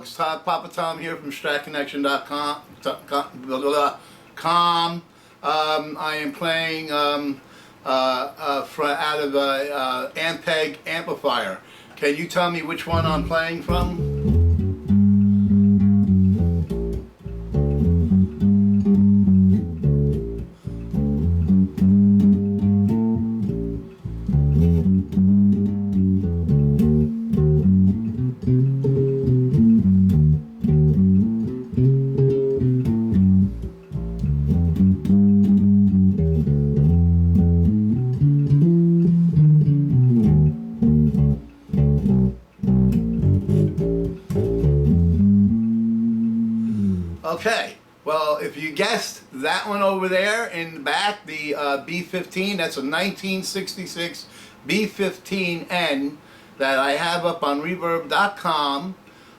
folks. PAPATOM here from StratConnection.com. I am playing out of Ampeg amplifier. Can you tell me which one I'm playing from? Okay, well, if you guessed that one over there in the back, the B15, that's a 1966 B15N that I have up on reverb.com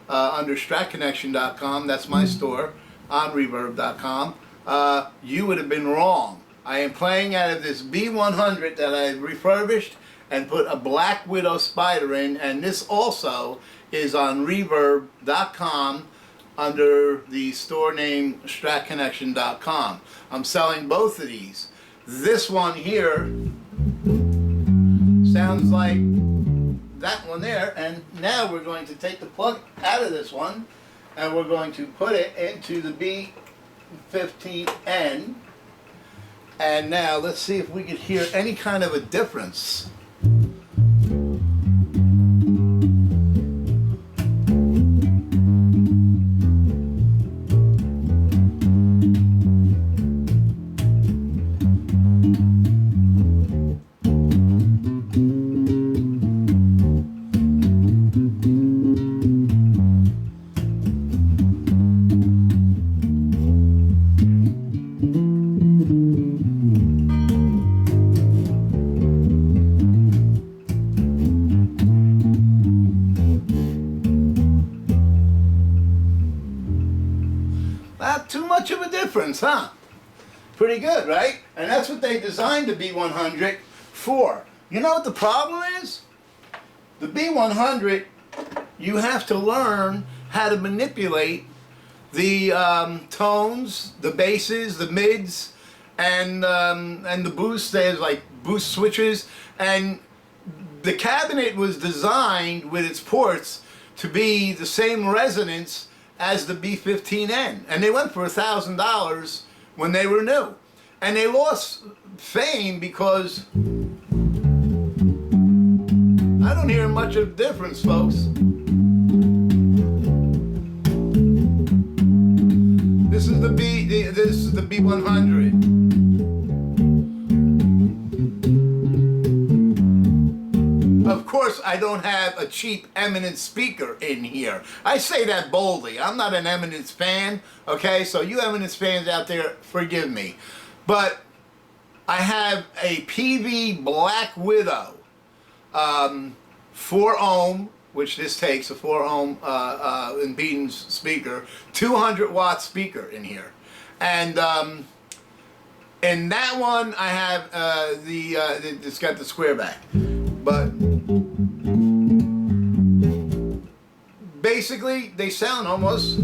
under StratConnection.com. That's my store on reverb.com. You would have been wrong. I am playing out of this B100 that I refurbished and put a Black Widow spider in, and this also is on reverb.com under the store name StratConnection.com. I'm selling both of these. This one here sounds like that one there, and now we're going to take the plug out of this one and we're going to put it into the B15N, and now let's see if we can hear any kind of a difference. Not too much of a difference, huh? Pretty good, right? And that's what they designed the B100 for. You know what the problem is? The B100, you have to learn how to manipulate the tones, the basses, the mids, and the boost. There's like boost switches, and the cabinet was designed with its ports to be the same resonance as the B15N, and they went for $1,000 when they were new, and they lost fame because I don't hear much of a difference, folks. This is the B100. Of course, I don't have a cheap Eminence speaker in here. I say that boldly. I'm not an Eminence fan, okay? So you Eminence fans out there, forgive me. But I have a PV Black Widow 4 ohm, which this takes, a 4 ohm impedance speaker, 200 watt speaker in here. And in that one I have it's got the square back. But basically, they sound almost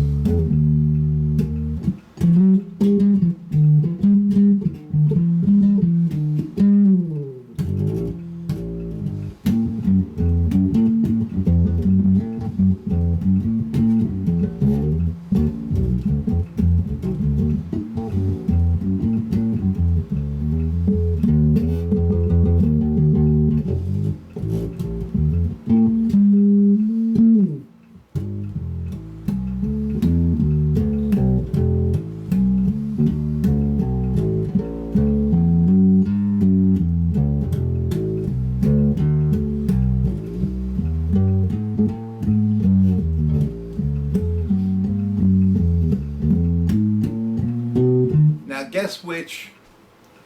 guess which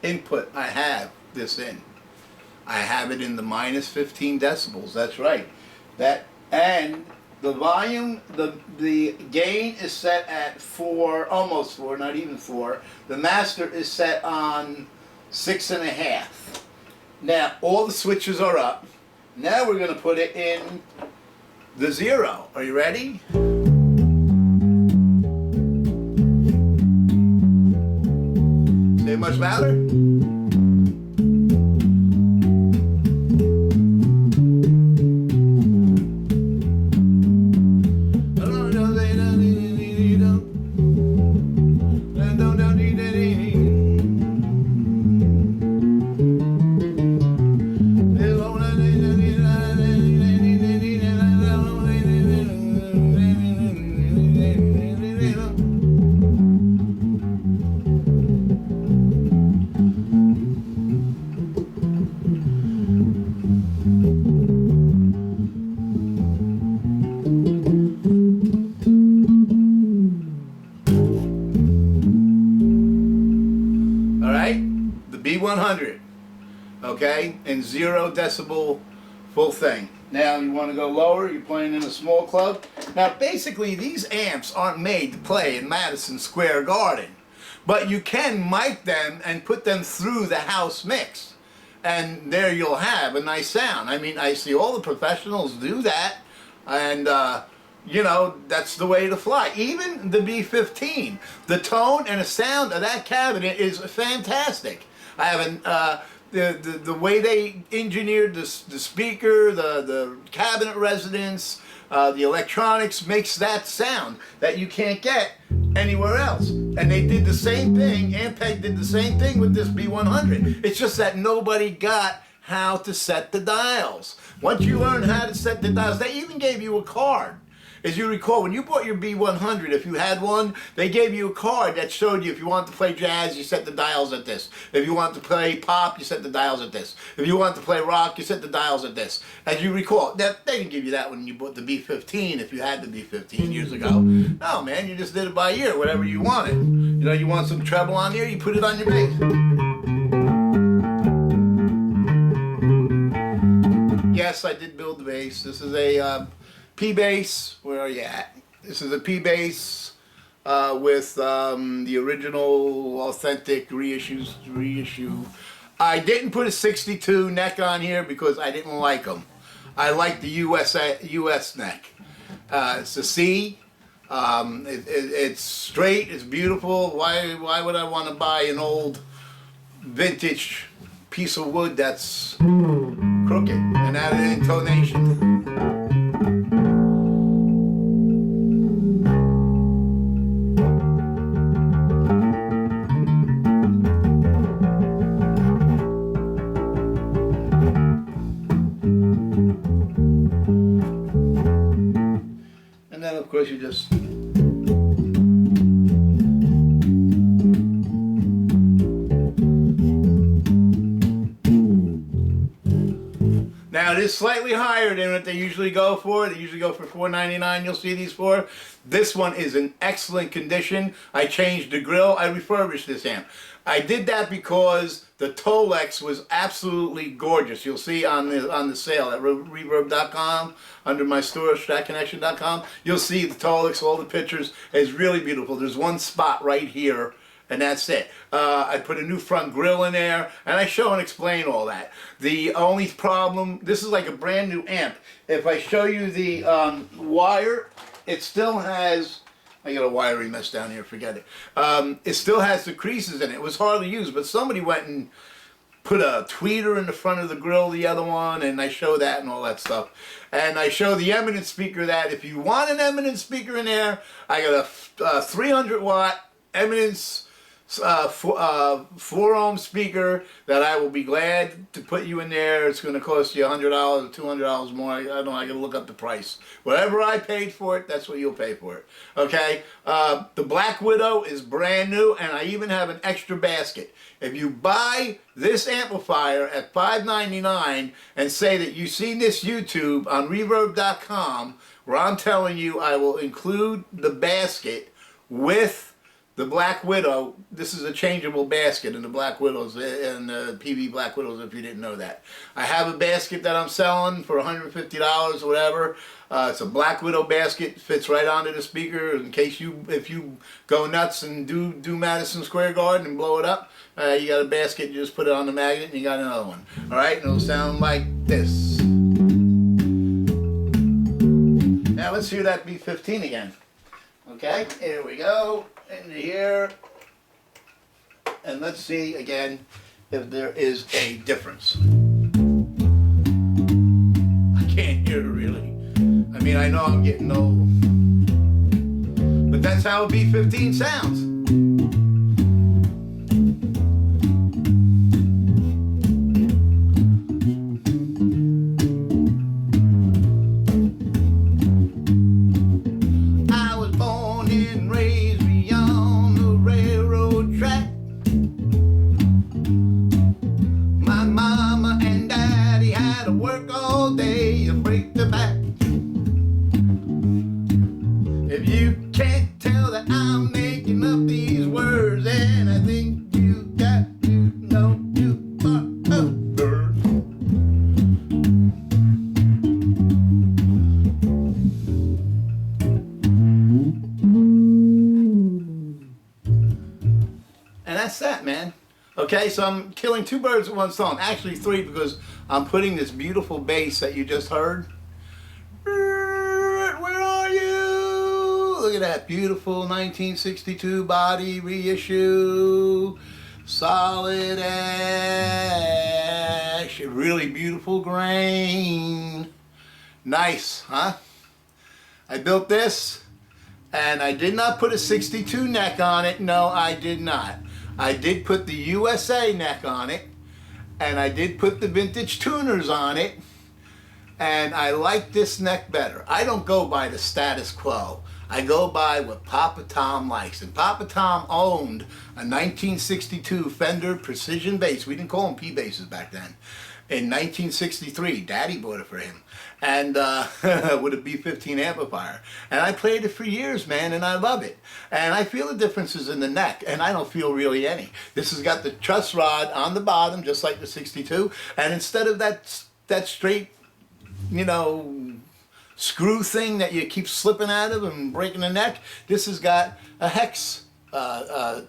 input I have this in. I have it in the minus 15 decibels. That's right. And the volume, the gain is set at 4, almost 4, not even 4. The master is set on 6.5. Now all the switches are up. Now we're going to put it in the 0. Are you ready? much louder? B100, okay, and 0 decibel full thing. Now you want to go lower, you're playing in a small club. Now basically these amps aren't made to play in Madison Square Garden, but you can mic them and put them through the house mix, and there you'll have a nice sound. I mean, I see all the professionals do that, and you know, that's the way to fly. Even the B15, the tone and the sound of that cabinet is fantastic. I haven't, the way they engineered the speaker, the cabinet resonance, the electronics makes that sound that you can't get anywhere else. And they did the same thing, Ampeg did the same thing with this B100. It's just that nobody got how to set the dials. Once you learn how to set the dials, they even gave you a card. As you recall, when you bought your B100, if you had one, they gave you a card that showed you if you want to play jazz, you set the dials at this. If you want to play pop, you set the dials at this. If you want to play rock, you set the dials at this. As you recall, they didn't give you that when you bought the B15, if you had the B15 years ago. No, man, you just did it by ear, whatever you wanted. You know, you want some treble on there, you put it on your bass. Yes, I did build the bass. This is a P-bass. Where are you at? This is a P-bass with the original authentic reissue. I didn't put a 62 neck on here because I didn't like them. I like the US neck. It's a C. It's straight. It's beautiful. Why would I want to buy an old vintage piece of wood that's crooked and out of intonation? And then of course you just now it is slightly higher than what they usually go for. They usually go for $4.99. You'll see these for. This one is in excellent condition. I changed the grill. I refurbished this amp. I did that because the Tolex was absolutely gorgeous. You'll see on the sale at reverb.com under my store, stratconnection.com. You'll see the Tolex, all the pictures. It's really beautiful. There's one spot right here, and that's it. I put a new front grill in there, and I show and explain all that. The only problem, this is like a brand new amp. If I show you the wire, it still has, I got a wiring mess down here, forget it. It still has the creases in it. It was hardly used, but somebody went and put a tweeter in the front of the grill, the other one, and I show that and all that stuff. And I show the Eminence speaker that if you want an Eminence speaker in there, I got a 300 watt Eminence 4-ohm speaker that I will be glad to put you in there. It's going to cost you $100 or $200 more. I don't know, I got to look up the price. Whatever I paid for it, that's what you'll pay for it. Okay? The Black Widow is brand new, and I even have an extra basket. If you buy this amplifier at $5.99 and say that you've seen this YouTube on reverb.com, where I'm telling you I will include the basket with the Black Widow. This is a changeable basket in the Black Widows and the PV Black Widows, if you didn't know that. I have a basket that I'm selling for $150 or whatever. It's a Black Widow basket. Fits right onto the speaker in case if you go nuts and do Madison Square Garden and blow it up. You got a basket, you just put it on the magnet and you got another one. Alright, and it'll sound like this. Now let's hear that B15 again. Okay, here we go. Into here, and let's see again if there is a difference. I can't hear it really. I mean, I know I'm getting old, but that's how a B15 sounds. If you can't tell that I'm making up these words, then I think you got to know you are a bird. And that's that, man. Okay, so I'm killing two birds with one stone. Actually three, because I'm putting this beautiful bass that you just heard. Where are you? Look at that beautiful 1962 body reissue. Solid ash. Really beautiful grain. Nice, huh? I built this, and I did not put a 62 neck on it. No, I did not. I did put the USA neck on it, and I did put the vintage tuners on it, and I like this neck better. I don't go by the status quo. I go by what PAPATOM likes. And PAPATOM owned a 1962 Fender Precision bass. We didn't call them P basses back then. In 1963, Daddy bought it for him, and with a B15 amplifier. And I played it for years, man, and I love it. And I feel the differences in the neck, and I don't feel really any. This has got the truss rod on the bottom, just like the 62, and instead of that straight, you know, screw thing that you keep slipping out of and breaking the neck, this has got a hex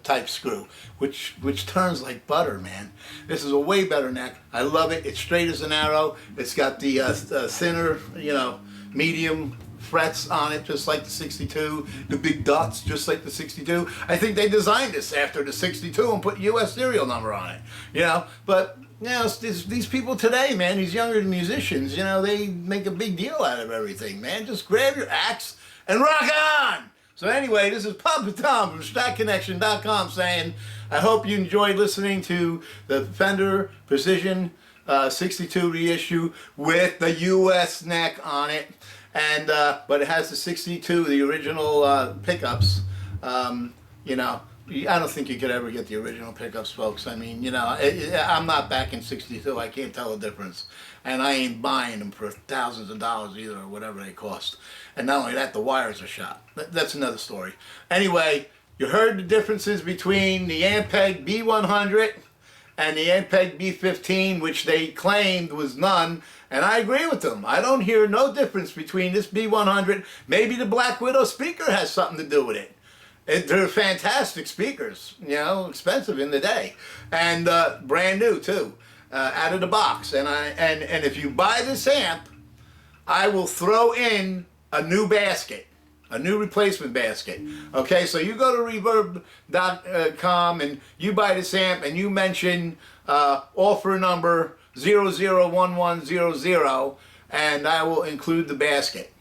type screw, which turns like butter, man. This is a way better neck. I love it. It's straight as an arrow. It's got the thinner, you know, medium frets on it, just like the 62. The big dots, just like the 62. I think they designed this after the 62 and put US serial number on it, you know. But you know, these people today, man, these younger musicians, you know, they make a big deal out of everything, man. Just grab your axe and rock on! So anyway, this is PAPATOM from StratConnection.com saying, I hope you enjoyed listening to the Fender Precision 62 reissue with the US neck on it. And but it has the 62, the original pickups. You know, I don't think you could ever get the original pickups, folks. I mean, you know, I'm not back in 62. I can't tell the difference. And I ain't buying them for thousands of dollars either, or whatever they cost. And not only that, the wires are shot. That's another story. Anyway, you heard the differences between the Ampeg B100 and the Ampeg B15, which they claimed was none. And I agree with them. I don't hear no difference between this B100. Maybe the Black Widow speaker has something to do with it. They're fantastic speakers, you know, expensive in the day, and brand new too, out of the box. And if you buy this amp, I will throw in a new basket, a new replacement basket. Okay, so you go to reverb.com and you buy this amp and you mention offer number 001100, and I will include the basket.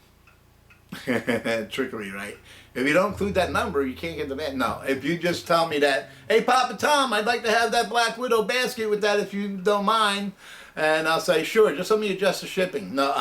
Trickery, right? If you don't include that number, you can't get the basket. No, if you just tell me that, hey, PAPATOM, I'd like to have that Black Widow basket with that if you don't mind, and I'll say, sure, just let me adjust the shipping. No,